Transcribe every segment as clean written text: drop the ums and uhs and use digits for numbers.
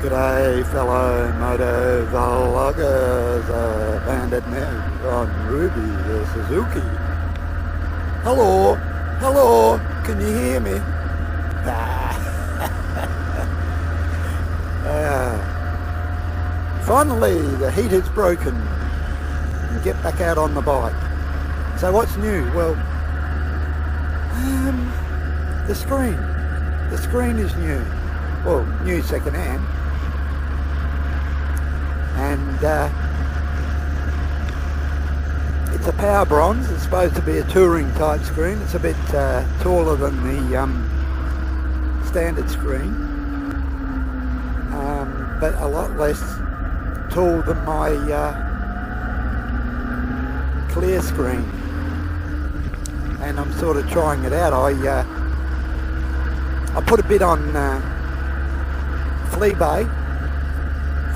G'day fellow moto vloggers, Bandit Ned on Ruby the Suzuki. Hello, can you hear me? Finally the heat has broken and get back out on the bike. So what's new? Well, the screen is new. Well, new second hand. And it's a power bronze. It's supposed to be a touring type screen. It's a bit taller than the standard screen, but a lot less tall than my clear screen. And I'm sort of trying it out. I put a bid on Fleabay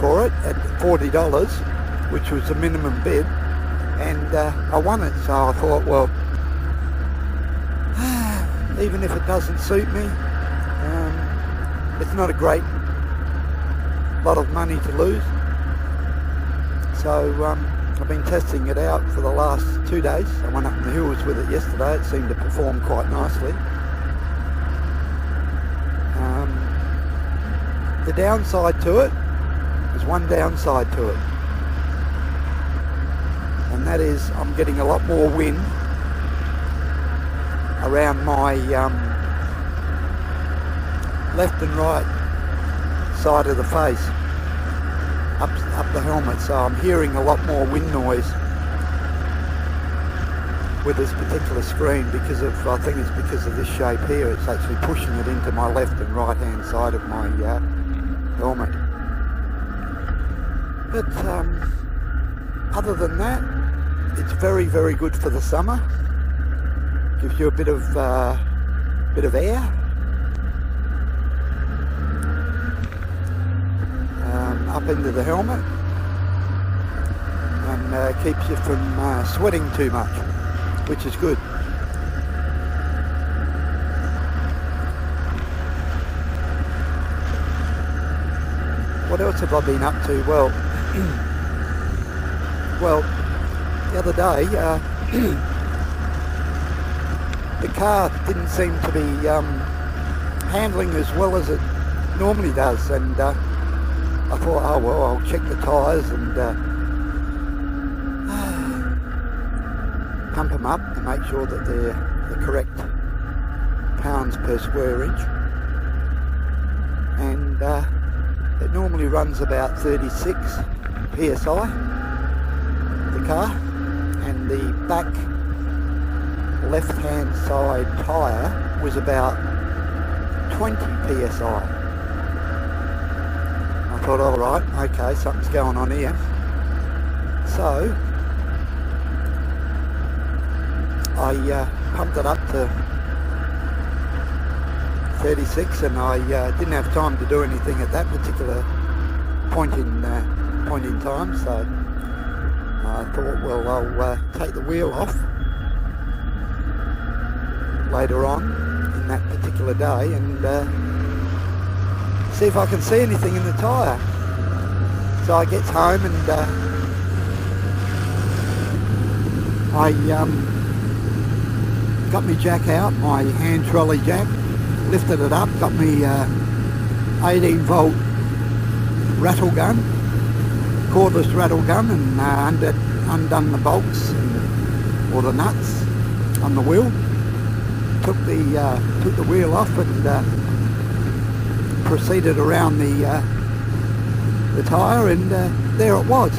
for it at $40, which was the minimum bid, and I won it. So I thought, well, even if it doesn't suit me, it's not a great lot of money to lose. So I've been testing it out for the last 2 days. I went up in the hills with it yesterday. It seemed to perform quite nicely. The downside to it, there's one downside to it, and that is I'm getting a lot more wind around my left and right side of the face, up the helmet, so I'm hearing a lot more wind noise with this particular screen because of, I think it's because of this shape here. It's actually pushing it into my left and right hand side of my helmet. But other than that, it's very, very good for the summer. Gives you a bit of air. Up into the helmet, and keeps you from sweating too much, which is good. What else have I been up to? Well, the other day, the car didn't seem to be handling as well as it normally does, and I thought, oh well, I'll check the tyres and pump them up to make sure that they're the correct pounds per square inch. And it normally runs about 36 psi, the car, and the back left hand side tyre was about 20 psi. I thought, all right, okay, something's going on here. So I pumped it up to 36, and I didn't have time to do anything at that particular point in time. So I thought, well, I'll take the wheel off later on in that particular day and see if I can see anything in the tyre. So I gets home and I got my jack out, my hand trolley jack, lifted it up, got me 18 volt rattle gun, cordless rattle gun, and undone the bolts or the nuts on the wheel. Took the wheel off and proceeded around the tyre, and there it was.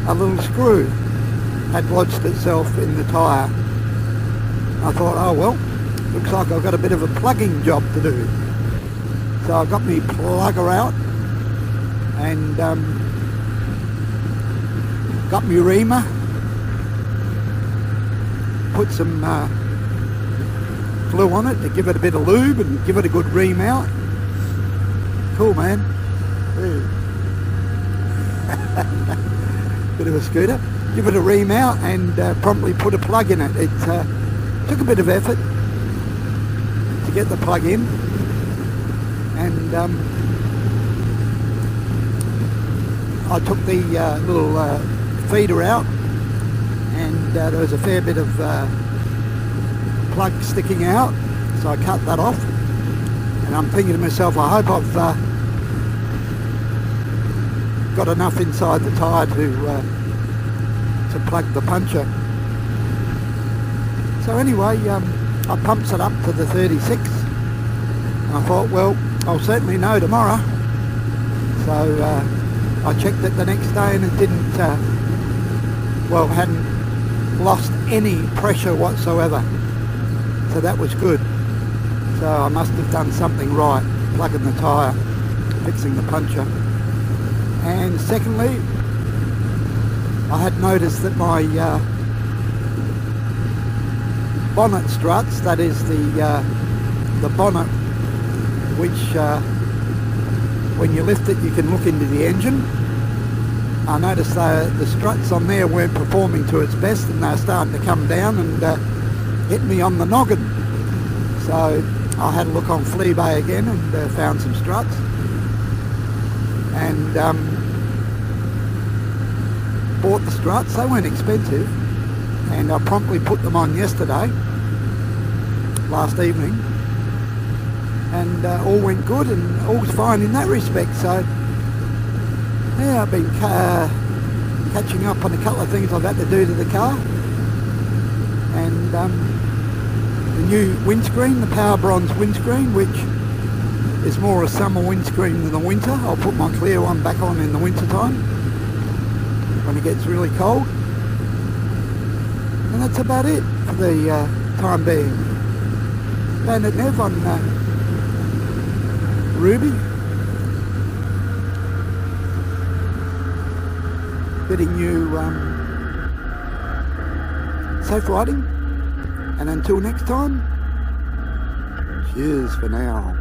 A little screw had lodged itself in the tyre. I thought, oh well, looks like I've got a bit of a plugging job to do. So I got me plugger out and got me reamer, put some glue on it to give it a bit of lube and give it a good ream out. Cool, man. bit of a scooter, give it a ream out and promptly put a plug in it. It took a bit of effort to get the plug in, and I took the little feeder out, and there was a fair bit of plug sticking out, so I cut that off, and I'm thinking to myself, I hope I've got enough inside the tyre to plug the puncture. So anyway, I pumps it up to the 36, and I thought, well, I'll certainly know tomorrow. So I checked it the next day, and it didn't, hadn't lost any pressure whatsoever. So that was good. So I must have done something right, plugging the tyre, fixing the puncture. And secondly, I had noticed that my bonnet struts, that is the bonnet which when you lift it you can look into the engine. I noticed the struts on there weren't performing to its best, and they're starting to come down and hit me on the noggin. So I had a look on Fleabay again and found some struts, and bought the struts. They weren't expensive, and I promptly put them on yesterday, last evening, and all went good and all's fine in that respect. So yeah, I've been catching up on a couple of things I've had to do to the car, and the new windscreen, the Power Bronze windscreen, which is more a summer windscreen than a winter. I'll put my clear one back on in the winter time when it gets really cold, and that's about it for the time being. Bandit Nev on Ruby, bidding you safe riding, and until next time, cheers for now.